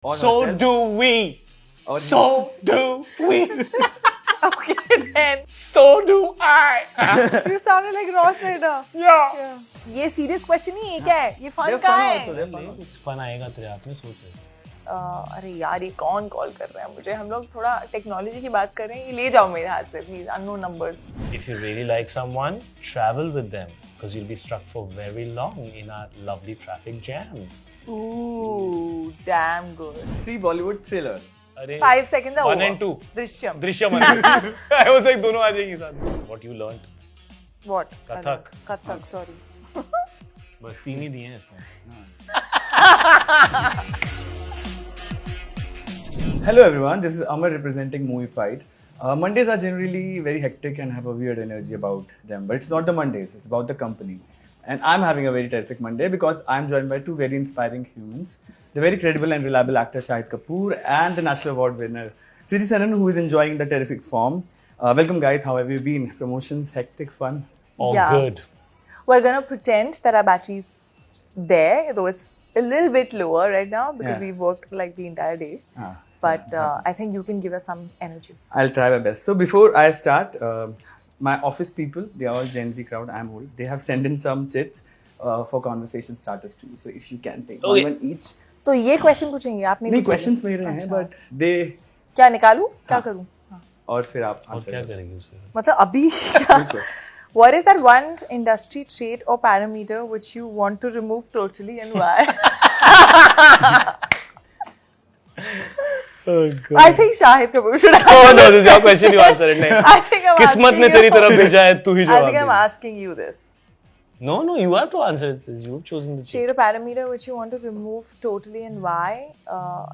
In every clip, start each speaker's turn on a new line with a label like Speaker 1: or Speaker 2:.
Speaker 1: Or
Speaker 2: So
Speaker 1: herself.
Speaker 2: do we.
Speaker 1: Or
Speaker 2: So do we.
Speaker 3: Okay, then.
Speaker 2: So do I.
Speaker 3: You sounded like Ross Ritter.
Speaker 2: Yeah.
Speaker 3: ये serious question नहीं है क्या है? ये fun
Speaker 1: They're
Speaker 3: का
Speaker 1: fun
Speaker 3: है?
Speaker 1: also, they're fun also.
Speaker 2: Fun आएगा तेरे हाथ में, सोच वैसे.
Speaker 3: अरे यार ये कौन कॉल कर रहा है मुझे? हम लोग थोड़ा टेक्नोलॉजी की बात कर रहे हैं. ये ले जाओ मेरे हाथ से please. Unknown numbers.
Speaker 2: If you really like someone, travel with them because you'll be stuck for very long in our lovely traffic jams.
Speaker 3: Ooh, damn good.
Speaker 1: 3 Bollywood thrillers.
Speaker 2: अरे
Speaker 3: 5 seconds are
Speaker 2: 1
Speaker 3: over.
Speaker 2: and 2.
Speaker 3: Drishyam.
Speaker 2: Drishyam. I was like दोनों आ जाएंगे साथ में. What you learned?
Speaker 3: What?
Speaker 2: Kathak.
Speaker 3: Kathak, sorry.
Speaker 2: बस 3 ही दिए हैं इसमें.
Speaker 1: Hello everyone, this is Amar representing Movified. Mondays are generally very hectic and have a weird energy about them, but it's not the Mondays, it's about the company. And I'm having a very terrific Monday because I'm joined by 2 very inspiring humans. The very credible and reliable actor Shahid Kapoor and the National Award winner Kriti Saran, who is enjoying the terrific form. Welcome guys, how have you been? Promotions, hectic, fun?
Speaker 2: All
Speaker 3: Yeah.
Speaker 2: good.
Speaker 3: We're gonna pretend that our battery's there, though it's a little bit lower right now because
Speaker 1: Yeah.
Speaker 3: we've worked like the entire day. But I think you can give us some energy.
Speaker 1: I'll try my best. So before I start, my office people, they are all Gen Z crowd, I'm old. They have sent in some chits for conversation starters too. So if you can take
Speaker 2: Okay.
Speaker 1: one each.
Speaker 3: तो ये question पूछेंगे आप?
Speaker 1: नहीं questions मेरे हैं,
Speaker 3: अच्छा.
Speaker 1: but they
Speaker 3: क्या निकालूं? क्या करूं?
Speaker 1: और फिर आप
Speaker 2: और
Speaker 1: answer
Speaker 2: क्या
Speaker 1: करो.
Speaker 2: करेंगे उससे?
Speaker 3: मतलब अभी क्या? What is that one industry trait or parameter which you want to remove totally and why?
Speaker 2: Oh God.
Speaker 3: I think Shahid Kapoor should have.
Speaker 2: Oh no, this is your question. You answer it. नहीं.
Speaker 3: I think I'm
Speaker 2: किस्मत
Speaker 3: asking
Speaker 2: ने
Speaker 3: you.
Speaker 2: तेरी तरफ भेजा है, तू ही
Speaker 3: I
Speaker 2: जवाब
Speaker 3: think I'm
Speaker 2: they.
Speaker 3: asking you this.
Speaker 2: No, you have to answer it. You've chosen the cheat.
Speaker 3: Trait or parameter which you want to remove totally and why?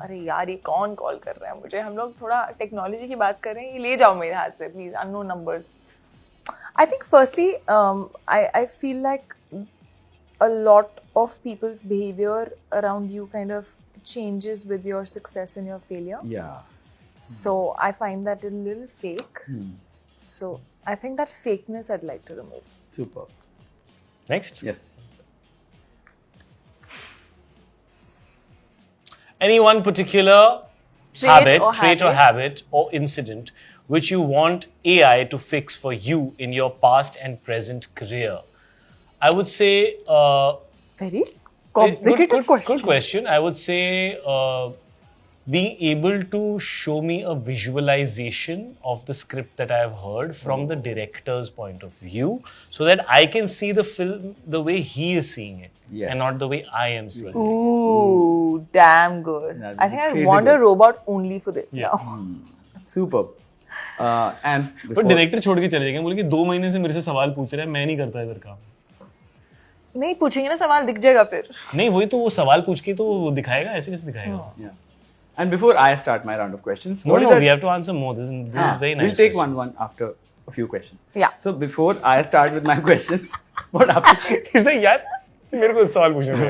Speaker 3: अरे यार ये कौन कॉल कर रहा है मुझे? हम लोग थोड़ा टेक्नोलॉजी की बात कर रहे हैं. ये ले जाओ मेरे हाथ से please. Unknown numbers. I think firstly, I feel like a lot of people's behavior around you kind of changes with your success and your failure.
Speaker 1: Yeah.
Speaker 3: So I find that a little fake. So I think that fakeness I'd like to remove.
Speaker 1: Super.
Speaker 2: Next.
Speaker 1: Yes.
Speaker 2: Any one particular trait or habit or incident which you want AI to fix for you in your past and present career? I would say
Speaker 3: Very complicated question.
Speaker 2: Good question. I would say being able to show me a visualization of the script that I have heard from the director's point of view, so that I can see the film the way he is seeing it,
Speaker 1: Yes.
Speaker 2: and not the way I am seeing it.
Speaker 3: Ooh, damn good.
Speaker 1: That'd
Speaker 3: I
Speaker 1: be
Speaker 3: think I
Speaker 1: crazy
Speaker 3: want a
Speaker 1: good.
Speaker 3: robot only for this
Speaker 2: Yeah.
Speaker 3: now.
Speaker 1: Super. And
Speaker 2: पर
Speaker 1: before,
Speaker 2: director छोड़ के चले जाएंगे, बोले कि 2 महीने से मेरे से सवाल पूछ रहे हैं, मैं नहीं करता इधर काम.
Speaker 3: नहीं पूछेंगे ना सवाल दिख जाएगा फिर.
Speaker 2: नहीं वही तो, वो सवाल पूछ के तो वो दिखाएगा, ऐसे कैसे दिखाएगा?
Speaker 1: yeah. And before I start my round of questions,
Speaker 2: No,
Speaker 1: what is
Speaker 2: no,
Speaker 1: that-
Speaker 2: we have to answer more. This is very nice.
Speaker 1: We'll take
Speaker 2: questions.
Speaker 1: one after a few questions.
Speaker 3: Yeah.
Speaker 1: So before I start with my questions, what happened?
Speaker 2: इसने यार मेरे को सवाल पूछना है.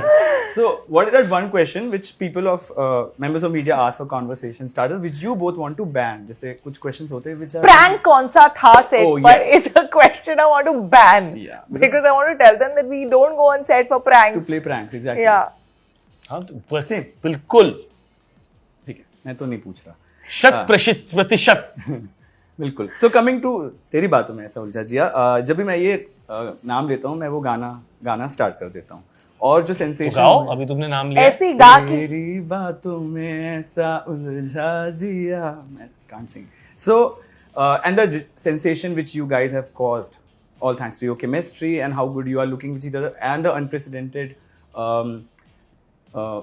Speaker 1: So what is that one question which people of members of media ask for conversation starters, which you both want to ban? जैसे कुछ questions होते हैं which are
Speaker 3: Prank कौन सा था set
Speaker 1: Oh,
Speaker 3: पर?
Speaker 1: yes.
Speaker 3: It's a question I want to ban.
Speaker 1: Yeah.
Speaker 3: Because I want to tell them that we don't go on set for
Speaker 1: to
Speaker 3: pranks.
Speaker 1: play pranks exactly.
Speaker 3: Yeah.
Speaker 2: हाँ तो
Speaker 1: Same.
Speaker 2: बिल्कुल
Speaker 1: ठीक है, मैं तो नहीं पूछ रहा.
Speaker 2: 100%.
Speaker 1: बिल्कुल. So coming to तेरी बातों में ऐसा उलझा जिया, जब भी मैं ये नाम लेता हूँ मैं वो गाना स्टार्ट कर देता हूँ और जो
Speaker 2: तो
Speaker 1: सेंसेशन
Speaker 2: गाओ, अभी तुमने नाम लिया.
Speaker 3: ऐसे गा के
Speaker 1: तेरी बातों में ऐसा उलझा जिया, मैं can't sing. So and the sensation which you guys have caused, all thanks to your chemistry and how good you are looking with each other and the unprecedented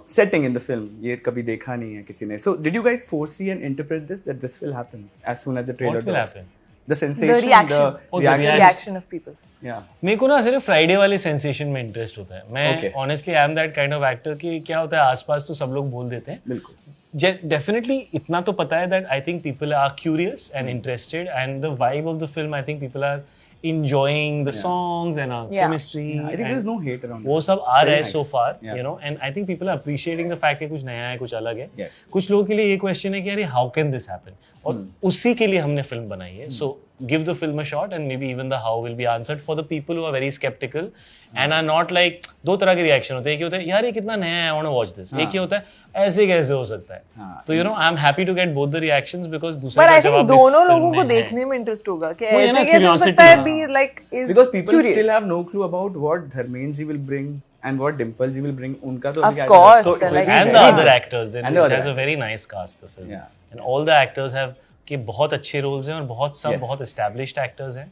Speaker 1: setting in the film, ये कभी देखा नहीं है किसी ने. So did you guys foresee and interpret that this will happen as soon as the trailer
Speaker 2: What will
Speaker 1: drops?
Speaker 2: happen?
Speaker 1: The sensation,
Speaker 3: reaction.
Speaker 2: Oh, the
Speaker 1: reaction.
Speaker 3: reaction of people.
Speaker 1: Yeah.
Speaker 2: मेरे को ना सिर्फ फ्राइडे वाले sensation में interest होता है. मैं
Speaker 1: Okay.
Speaker 2: Honestly I am that kind of actor कि क्या होता है आसपास तो सब लोग बोल देते हैं.
Speaker 1: बिल्कुल.
Speaker 2: Definitely इतना तो पता है that I think people are curious and interested, and the vibe of the film, I think people are enjoying the songs and our
Speaker 3: Yeah.
Speaker 2: chemistry.
Speaker 1: I think
Speaker 2: and
Speaker 1: there's no hate around
Speaker 2: वो
Speaker 1: this.
Speaker 2: सब आ
Speaker 1: Very
Speaker 2: रहा है
Speaker 1: nice.
Speaker 2: so far,
Speaker 1: Yeah.
Speaker 2: you know, and I think people are appreciating the fact कि कुछ नया है, कुछ अलग है.
Speaker 1: Yes.
Speaker 2: कुछ लोगों के लिए ये क्वेश्चन है कि अरे how can this happen? और उसी के लिए हमने फिल्म बनाई है. So give the film a shot and maybe even the how will be answered for the people who are very skeptical and are not like दो तरह के रिएक्शन होते हैं. एक ये होता है यार ये कितना नया है, I want to watch this. एक ये होता है ऐसे कैसे हो सकता है. तो you know I'm happy to get both the reactions because दूसरे
Speaker 3: But
Speaker 2: का
Speaker 3: I think
Speaker 2: जवाब
Speaker 3: दोनों लोगों को देखने में इंटरेस्ट होगा कि
Speaker 2: वो ये ना
Speaker 3: ऐसे कैसे हो
Speaker 2: curiosity,
Speaker 3: सकता है
Speaker 2: हाँ.
Speaker 3: be like is
Speaker 1: Because people
Speaker 3: curious.
Speaker 1: still have no clue about what Dharmenji will bring and what Dimple ji will bring. Unka to
Speaker 3: Of
Speaker 1: abhi
Speaker 3: course,
Speaker 1: so it
Speaker 3: they're
Speaker 1: will
Speaker 3: like
Speaker 1: be
Speaker 2: and
Speaker 1: very
Speaker 2: the other
Speaker 1: interesting.
Speaker 2: actors. Then
Speaker 1: And the
Speaker 2: it
Speaker 1: other
Speaker 2: has a
Speaker 1: actors.
Speaker 2: very nice cast the film.
Speaker 1: Yeah.
Speaker 2: And all the actors have के बहुत अच्छे roles हैं और बहुत सब
Speaker 1: Yes.
Speaker 2: बहुत established actors हैं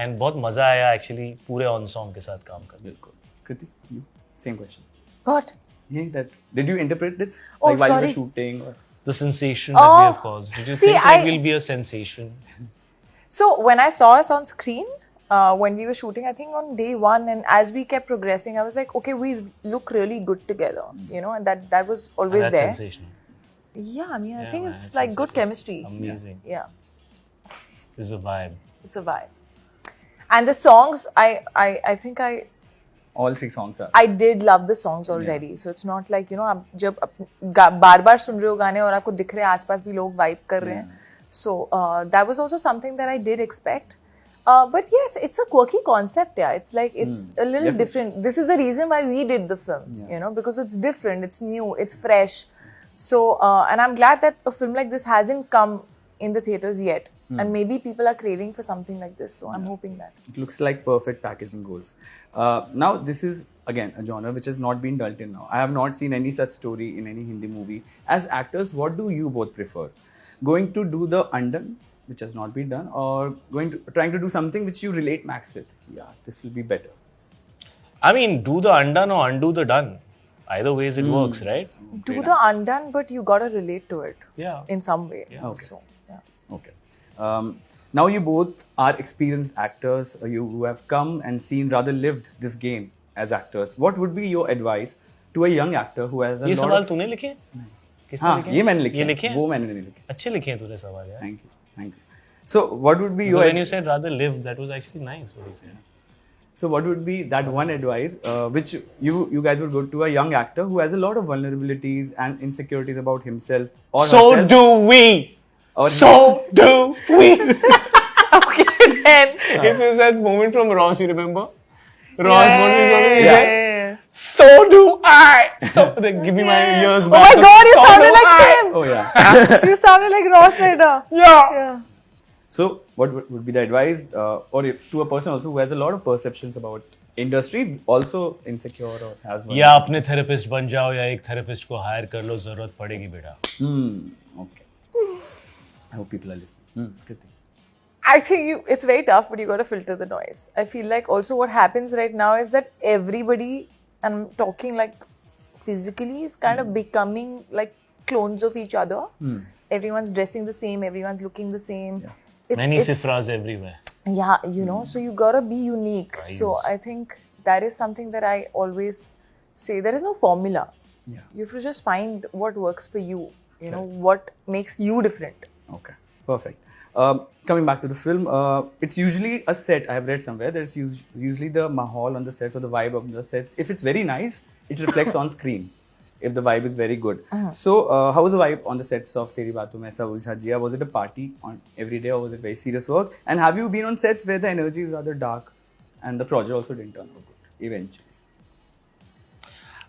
Speaker 2: and बहुत मजा आया actually पूरे on song के साथ काम करके.
Speaker 1: बिल्कुल. Kriti, you same question.
Speaker 3: What?
Speaker 1: Yeah, that did you interpret this
Speaker 3: Oh,
Speaker 1: like while you
Speaker 3: sorry.
Speaker 1: were shooting or?
Speaker 2: The sensation that we have caused. Did you
Speaker 3: see,
Speaker 2: think like we'll be a sensation?
Speaker 3: So when I saw us on screen, when we were shooting, I think on day one, and as we kept progressing, I was like, okay, we look really good together, you know, and that was always
Speaker 2: And that's
Speaker 3: there.
Speaker 2: sensational.
Speaker 3: Yeah, I mean, I
Speaker 2: Yeah,
Speaker 3: think
Speaker 2: man,
Speaker 3: it's
Speaker 2: it's
Speaker 3: like good
Speaker 2: sensational.
Speaker 3: chemistry.
Speaker 2: Amazing.
Speaker 3: Yeah,
Speaker 2: This is a vibe.
Speaker 3: it's a vibe. And the songs, I think
Speaker 1: All three songs are.
Speaker 3: I did love the songs already. So it's not like, you know, आप जब बार-बार सुन रहे हो गाने और आपको दिख रहे हैं आसपास भी लोग वाइब कर रहे हैं. So that was also something that I did expect. But yes, it's a quirky concept, yeah. It's like, it's a little
Speaker 1: Definitely.
Speaker 3: different. This is the reason why we did the film, you know, because it's different, it's new, it's fresh. So, and I'm glad that a film like this hasn't come in the theaters yet. And maybe people are craving for something like this. So I'm hoping that.
Speaker 1: It looks like perfect packaging goals. Now, this is again a genre which has not been done till now. I have not seen any such story in any Hindi movie. As actors, what do you both prefer? Going to do the undone, which has not been done, or trying to do something which you relate max with? Yeah, this will be better.
Speaker 2: I mean, do the undone or undo the done. Either ways it works, right?
Speaker 3: Do the undone, but you gotta relate to it
Speaker 2: Yeah.
Speaker 3: in some way.
Speaker 1: Okay.
Speaker 3: So, yeah.
Speaker 1: Okay. Now you both are experienced actors. You who have come and seen, rather lived this game as actors. What would be your advice to a young actor who has a
Speaker 2: ये
Speaker 1: lot
Speaker 2: सवाल
Speaker 1: of...
Speaker 2: तूने लिखे हैं? किसने
Speaker 1: हाँ,
Speaker 2: लिखे हैं?
Speaker 1: ये मैंने लिखे
Speaker 2: ये
Speaker 1: हैं,
Speaker 2: लिखे हैं?
Speaker 1: वो मैंने नहीं लिखे.
Speaker 2: अच्छे लिखे हैं तूने सवाल यार.
Speaker 1: Thank you, thank you. So what would be your...
Speaker 2: When you said rather live, that was actually nice what you said.
Speaker 1: So what would be that one advice which you guys would go to a young actor who has a lot of vulnerabilities and insecurities about himself or
Speaker 2: So
Speaker 1: herself?
Speaker 2: do we.
Speaker 1: Or
Speaker 2: So do we.
Speaker 3: Okay, then.
Speaker 2: It was that moment from Ross, you remember? Ross, what was he
Speaker 1: Yeah.
Speaker 2: saying? So do I. So then give me my ears
Speaker 3: Oh
Speaker 2: back.
Speaker 3: my God, you
Speaker 2: So
Speaker 3: sounded
Speaker 2: do
Speaker 3: like
Speaker 2: I.
Speaker 3: him.
Speaker 1: Oh yeah.
Speaker 3: You sounded like Ross right now.
Speaker 2: Yeah.
Speaker 3: Yeah.
Speaker 1: So what would be the advice to a person also who has a lot of perceptions about industry, also insecure or has one?
Speaker 2: या अपने therapist बन जाओ या एक therapist को higher कर लो, जरूरत पड़ेगी बेटा.
Speaker 1: Okay. I hope people are listening. Good thing.
Speaker 3: I think it's very tough, but you got to filter the noise. I feel like also what happens right now is that everybody, and I'm talking like physically, is kind of becoming like clones of each other. Everyone's dressing the same, everyone's looking the same.
Speaker 2: Many Sifras everywhere.
Speaker 3: Yeah, you know, so you gotta be unique. So I think that is something that I always say. There is no formula.
Speaker 1: Yeah.
Speaker 3: You have to just find what works for you. You know, what makes you different.
Speaker 1: Okay. Perfect. Coming back to the film, it's usually a set. I have read somewhere there's usually the mahal on the sets or the vibe of the sets. If it's very nice, it reflects on screen. If the vibe is very good. So, how was the vibe on the sets of Teri Baaton Mein Aisa Uljha Jiya? Was it a party on every day or was it very serious work? And have you been on sets where the energy is rather dark and the project also didn't turn out good eventually?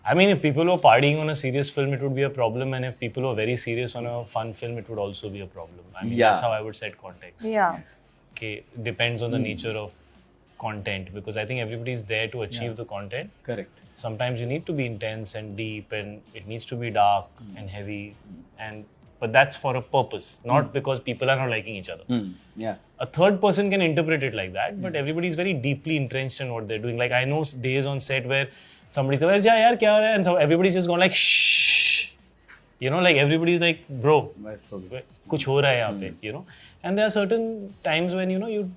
Speaker 2: I mean, if people were partying on a serious film, it would be a problem. And if people were very serious on a fun film, it would also be a problem. I mean,
Speaker 1: Yeah.
Speaker 2: that's how I would set context.
Speaker 3: Yeah.
Speaker 1: Yes.
Speaker 2: Okay, depends on the nature of content because I think everybody's there to achieve the content.
Speaker 1: Correct.
Speaker 2: Sometimes you need to be intense and deep and it needs to be dark and heavy but that's for a purpose, not because people are not liking each other.
Speaker 1: Yeah.
Speaker 2: A third person can interpret it like that, but everybody's very deeply entrenched in what they're doing. Like I know days on set where somebody's going, yaar, kya ho raha hai? And so everybody's just going like, shh. You know, like everybody's like, bro,
Speaker 1: That's so good.
Speaker 2: kuch ho raha hai yahan pe, you know. And there are certain times when, you know, you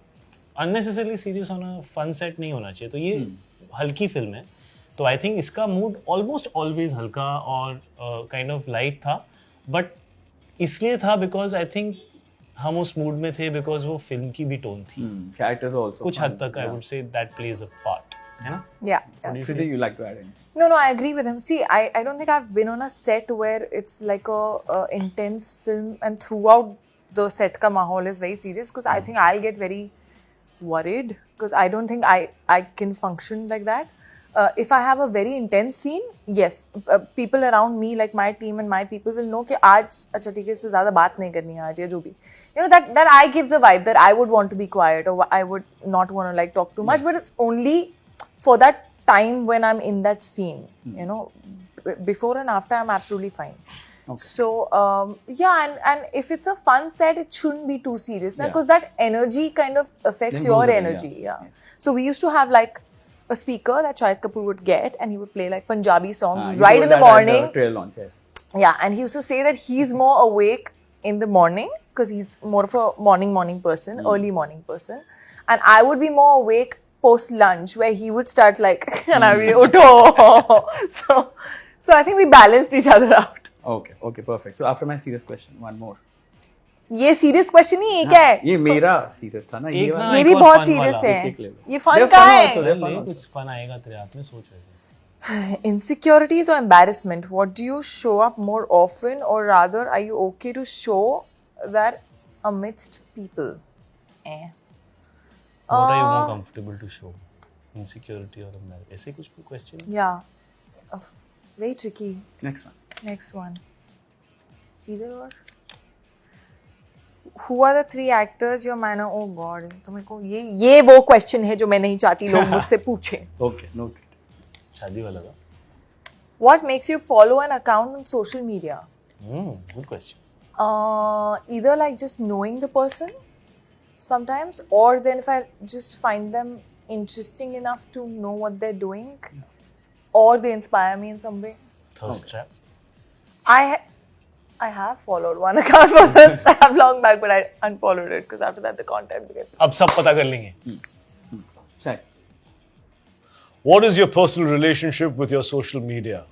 Speaker 2: unnecessarily serious on a fun set nahi hona chahiye. तो ये हल्की film है. तो I think इसका mood almost always हल्का और kind of light था. But इसलिए था because I think हम उस mood में थे because वो फिल्म की भी टोन थी.
Speaker 1: Characters are also
Speaker 2: कुछ
Speaker 1: fun.
Speaker 2: हद तक I would say that plays a part. है ना?
Speaker 3: Yeah. yeah.
Speaker 1: Shruti, you like to add in?
Speaker 3: No, I agree with him. See, I don't think I've been on a set where it's like a intense film and throughout the set ka mahol is very serious, because I think I'll get very worried, because I don't think I can function like that. If I have a very intense scene, yes, people around me, like my team and my people, will know कि आज अच्छा ठीक है इससे ज़्यादा बात नहीं करनी है आज या जो भी, you know, that I give the vibe that I would want to be quiet, or I would not want to like talk too much, but it's only for that time when I'm in that scene, you know. Before and after, I'm absolutely fine.
Speaker 1: Okay.
Speaker 3: So yeah, and if it's a fun set, it shouldn't be too serious,
Speaker 1: Yeah.
Speaker 3: because that energy kind of affects
Speaker 1: Then
Speaker 3: your
Speaker 1: goes away,
Speaker 3: energy.
Speaker 1: yeah.
Speaker 3: Yeah.
Speaker 1: Yes.
Speaker 3: So we used to have like a speaker that Shahid Kapoor would get, and he would play like Punjabi songs
Speaker 1: You
Speaker 3: right
Speaker 1: told
Speaker 3: in the
Speaker 1: that at
Speaker 3: morning.
Speaker 1: Trail launch, yes.
Speaker 3: Yeah, and he used to say that he's more awake in the morning because he's more of a morning person, early morning person, and I would be more awake post lunch, where he would start like, and I would be Otto. So I think we balanced each other out.
Speaker 1: Okay, perfect. So after my serious question, one more.
Speaker 3: ये serious question नहीं है क्या है?
Speaker 1: ये मेरा serious था ना, ये
Speaker 2: एक
Speaker 1: वाला.
Speaker 2: ना-
Speaker 3: ये
Speaker 2: एक
Speaker 3: भी
Speaker 2: और
Speaker 3: बहुत
Speaker 2: fun
Speaker 3: serious
Speaker 2: वाला.
Speaker 3: है.
Speaker 1: एक ले लो.
Speaker 3: ये fun
Speaker 1: They're
Speaker 3: का
Speaker 1: fun
Speaker 3: है.
Speaker 1: also, they're fun
Speaker 2: ले,
Speaker 1: also.
Speaker 2: कुछ फन आएगा तेरे हाथ में, सोच वैसे.
Speaker 3: Insecurities or embarrassment, what do you show up more often, or rather are you okay to show that amidst people?
Speaker 2: What are you more comfortable to show? Insecurity or embarrassment? ऐसे कुछ question?
Speaker 3: Yeah. Very tricky.
Speaker 1: Next one.
Speaker 3: Next one. Either or. Who are the three actors your manner? Oh God, तो मेरे को ये वो question है जो मैं नहीं चाहती लोग मुझसे पूछें.
Speaker 1: Okay, noted.
Speaker 2: शादी वाला था.
Speaker 3: What makes you follow an account on social media?
Speaker 2: Good question.
Speaker 3: Either like just knowing the person sometimes, or then if I just find them interesting enough to know what they're doing, or they inspire me in some way.
Speaker 2: Thirst trap.
Speaker 3: I have followed one account for Thirst Trap long back, but I unfollowed it because after that the content became.
Speaker 2: अब सब पता कर लेंगे.
Speaker 1: Shy.
Speaker 2: What is your personal relationship with your social media?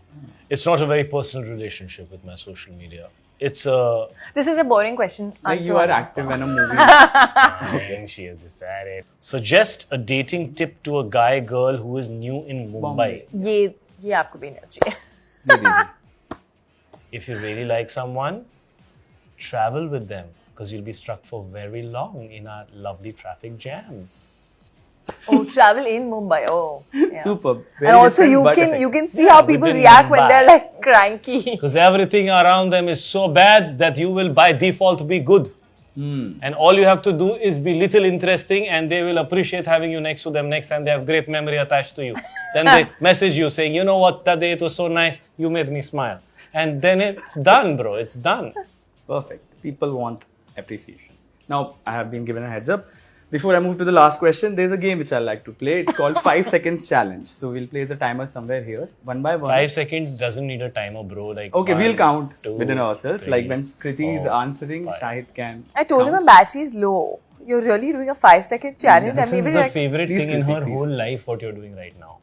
Speaker 2: It's not a very personal relationship with my social media. It's a.
Speaker 3: This is a boring question.
Speaker 1: Like
Speaker 3: Answer
Speaker 1: you are
Speaker 3: one.
Speaker 1: active in a movie.
Speaker 2: She has decided. Suggest a dating tip to a guy-girl who is new in Mumbai.
Speaker 3: ये आपको भी नहीं चाहिए.
Speaker 1: Very easy.
Speaker 2: If you really like someone, travel with them because you'll be stuck for very long in our lovely traffic jams.
Speaker 3: Oh, travel in Mumbai. Oh, yeah.
Speaker 1: Superb.
Speaker 3: And
Speaker 1: Very
Speaker 3: also
Speaker 1: different, but
Speaker 3: you
Speaker 1: effective.
Speaker 3: can see how people
Speaker 2: within
Speaker 3: react when
Speaker 2: Mumbai.
Speaker 3: they're like cranky.
Speaker 2: Because everything around them is so bad that you will by default be good. And all you have to do is be little interesting and they will appreciate having you next to them next time they have great memory attached to you. Then they message you saying, you know what, that day it was so nice, you made me smile. And then it's done, bro, it's done.
Speaker 1: Perfect. People want appreciation. Now, I have been given a heads up. Before I move to the last question, there's a game which I like to play. It's called 5 seconds challenge. So we'll place a timer somewhere here, one by one.
Speaker 2: 5 seconds doesn't need a timer, bro. Like
Speaker 1: Okay, we'll
Speaker 2: 1,
Speaker 1: count
Speaker 2: 2,
Speaker 1: within ourselves.
Speaker 2: 3,
Speaker 1: Like when Kriti is
Speaker 2: 4,
Speaker 1: answering,
Speaker 2: 5.
Speaker 1: Shahid can.
Speaker 3: I told him
Speaker 1: count.
Speaker 3: the battery is low. You're really doing a 5-second challenge.
Speaker 2: This
Speaker 3: I
Speaker 2: is
Speaker 3: mean,
Speaker 2: the
Speaker 3: like,
Speaker 2: favorite
Speaker 1: Please,
Speaker 2: thing in
Speaker 1: Kriti,
Speaker 2: her
Speaker 1: please.
Speaker 2: whole life, what you're doing right now.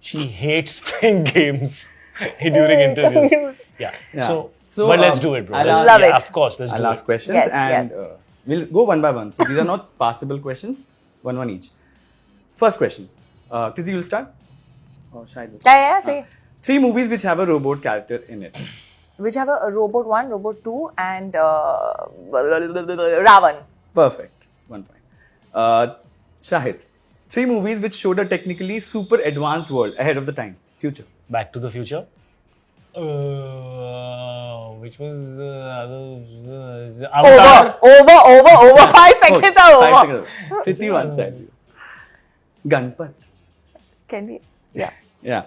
Speaker 2: She hates playing games during interviews.
Speaker 3: interviews.
Speaker 2: Yeah.
Speaker 1: Yeah.
Speaker 2: So but let's do it, bro.
Speaker 1: I'll
Speaker 2: Let's-
Speaker 1: ask-
Speaker 3: Love
Speaker 2: yeah,
Speaker 3: it.
Speaker 2: Of course, let's
Speaker 1: I'll
Speaker 2: do
Speaker 1: ask
Speaker 2: it.
Speaker 1: questions
Speaker 3: Yes,
Speaker 1: and
Speaker 3: yes.
Speaker 1: We'll go one by one. So these are not passable questions, one each. First question. Kriti, you'll start? Or Shahid will start?
Speaker 3: yeah, say.
Speaker 1: 3 movies which have a robot character in it.
Speaker 3: Which have a Robot 1, Robot 2, and Ravan.
Speaker 1: Perfect. 1 point. Shahid. 3 movies which showed a technically super advanced world ahead of the time. Future.
Speaker 2: Back to the Future. Which was Avatar.
Speaker 3: Over. 5 seconds
Speaker 1: Okay,
Speaker 3: are
Speaker 1: 5
Speaker 3: over.
Speaker 1: seconds. Kriti one side. Ganpat.
Speaker 3: Can we? Yeah.
Speaker 1: Yeah.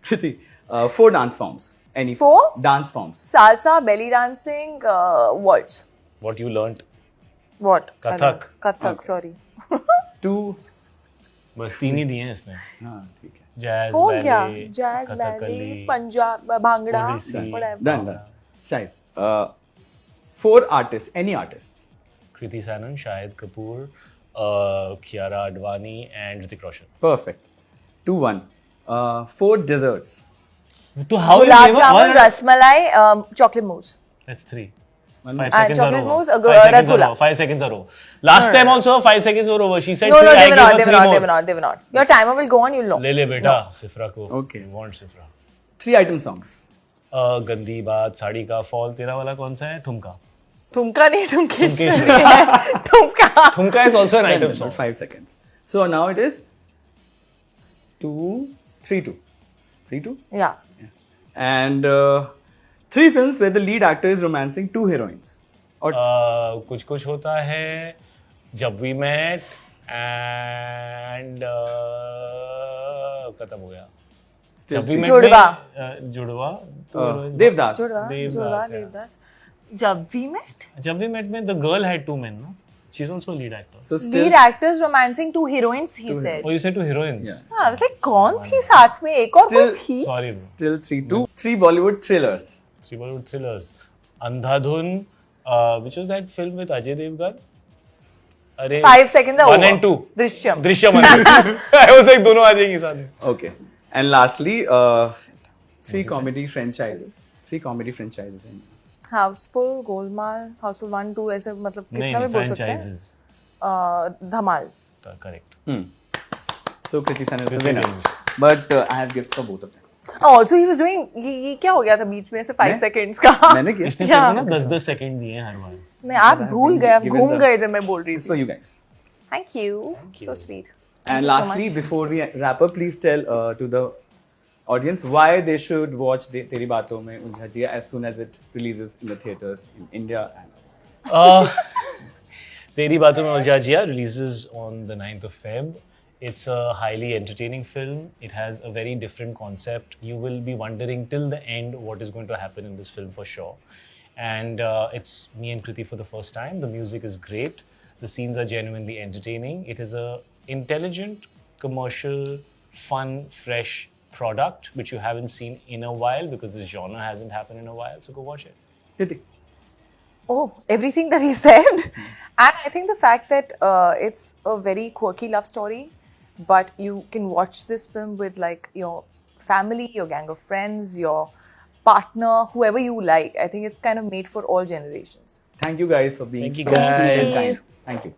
Speaker 1: Kriti. 4 dance forms. Any
Speaker 3: 4?
Speaker 1: dance forms.
Speaker 3: Salsa, belly dancing, waltz.
Speaker 2: What you learnt.
Speaker 3: What?
Speaker 2: Kathak.
Speaker 3: Kathak,
Speaker 1: Okay.
Speaker 3: sorry.
Speaker 1: 2.
Speaker 2: बस 3 ही दिए हैं इसने.
Speaker 1: हाँ, ठीक है.
Speaker 2: Jazz,
Speaker 3: हो
Speaker 2: ballet,
Speaker 3: गया. Jazz,
Speaker 2: Kathakali,
Speaker 3: ballet, Punjab, Bhangra,
Speaker 2: Odissi.
Speaker 3: whatever.
Speaker 1: Done. Shahid. 4 artists. Any artists.
Speaker 2: Kriti Sanon, Shahid Kapoor, Kiara Advani, and Hrithik Roshan.
Speaker 1: Perfect. 2-1. 4 desserts.
Speaker 2: So how
Speaker 3: Gulab jamun, rasmalai, chocolate mousse.
Speaker 2: That's 3.
Speaker 1: 1
Speaker 2: 5
Speaker 1: minute.
Speaker 2: seconds are
Speaker 3: chocolate
Speaker 2: over.
Speaker 3: mousse,
Speaker 2: 5 seconds are
Speaker 3: rasgulla.
Speaker 2: over. 5 seconds are over. Last time also 5 seconds were over. She said
Speaker 3: No,
Speaker 2: 3. I
Speaker 3: they
Speaker 2: gave
Speaker 3: were
Speaker 2: her
Speaker 3: not,
Speaker 2: 3
Speaker 3: they were not,
Speaker 2: more.
Speaker 3: they were not, they were not. Your timer will go on, you'll know.
Speaker 2: ले ले बेटा, Sifra को.
Speaker 1: Okay.
Speaker 2: You want Sifra.
Speaker 1: 3 item songs.
Speaker 2: गंदी बात, साड़ी का fall, तेरा वाला कौन सा है? ठुमका.
Speaker 3: ठुमका नहीं, ठुमकेश्वरी है. ठुमका.
Speaker 2: Thumka is also an item song.
Speaker 1: 5 seconds. So now it is 3-2. 3-2?
Speaker 3: Yeah.
Speaker 1: And 3 films where the lead actor is romancing 2 heroines. Or
Speaker 2: कुछ कुछ होता है, जब वी मेट एंड खत्म हो गया.
Speaker 1: Still
Speaker 2: जब वी
Speaker 1: three.
Speaker 2: मेट
Speaker 3: जुड़वा.
Speaker 2: जुड़वा.
Speaker 1: Devdas.
Speaker 3: जुड़वा
Speaker 2: yeah.
Speaker 3: देवदास. जब we met.
Speaker 2: जब वी मेट में the girl had 2 men, no? She's also a lead actor.
Speaker 1: So still
Speaker 3: Lead actors romancing 2 heroines, he said.
Speaker 2: Oh, you said 2 heroines.
Speaker 1: Yeah.
Speaker 3: हाँ, I was like, कौन थी साथ में? एक और कोई थी?
Speaker 2: Sorry.
Speaker 1: Still 3-2. 3 Bollywood thrillers.
Speaker 2: 3 Bollywood thrillers. Andhadhun, which was that film with Ajay Devgan? अरे
Speaker 3: 5 seconds are
Speaker 2: 1
Speaker 3: over.
Speaker 2: and 2.
Speaker 3: Drishyam.
Speaker 2: Drishyam. I was like दोनों आ जाएंगे साथ में.
Speaker 1: Okay. And lastly, 3 comedy franchises. 3 comedy franchises.
Speaker 3: Houseful, Golmaal, Houseful 1, 2 ऐसे मतलब कितना भी बोल सकते हैं?
Speaker 2: franchises.
Speaker 3: Dhamaal.
Speaker 2: Correct.
Speaker 1: So Kriti Sanon is the
Speaker 2: Kriti
Speaker 1: winner.
Speaker 2: wins.
Speaker 1: But I have gifts for both of them.
Speaker 3: Also he was doing ये क्या हो गया था बीच में से 5
Speaker 1: मैं?
Speaker 3: seconds का?
Speaker 1: मैंने किया.
Speaker 2: इसने तेरे को ना 10-10 सेकंड दिए हैं हर बार.
Speaker 3: नहीं, आप भूल गए, आप
Speaker 1: given
Speaker 3: घूम
Speaker 1: the-
Speaker 3: गए जब मैं बोल रही
Speaker 1: It's
Speaker 3: थी.
Speaker 1: for you guys.
Speaker 3: Thank you. So sweet. Thank
Speaker 1: And
Speaker 3: you so
Speaker 1: lastly,
Speaker 3: much.
Speaker 1: before we wrap up, please tell to the audience why they should watch Teri Baaton Mein Uljha Jiya as soon as it releases in the theaters in India. And
Speaker 2: Teri Baaton Mein Uljha Jiya releases on the 9th of Feb. It's a highly entertaining film. It has a very different concept. You will be wondering till the end what is going to happen in this film for sure. And it's me and Kriti for the first time. The music is great. The scenes are genuinely entertaining. It is a intelligent, commercial, fun, fresh product which you haven't seen in a while because this genre hasn't happened in a while. So go watch it.
Speaker 1: Kriti.
Speaker 3: Oh, everything that he said. And I think the fact that it's a very quirky love story, but you can watch this film with like your family, your gang of friends, your partner, whoever you like. I think it's kind of made for all generations.
Speaker 1: Thank you guys for being
Speaker 2: Thank you
Speaker 1: so
Speaker 2: guys.
Speaker 1: kind. Thank you.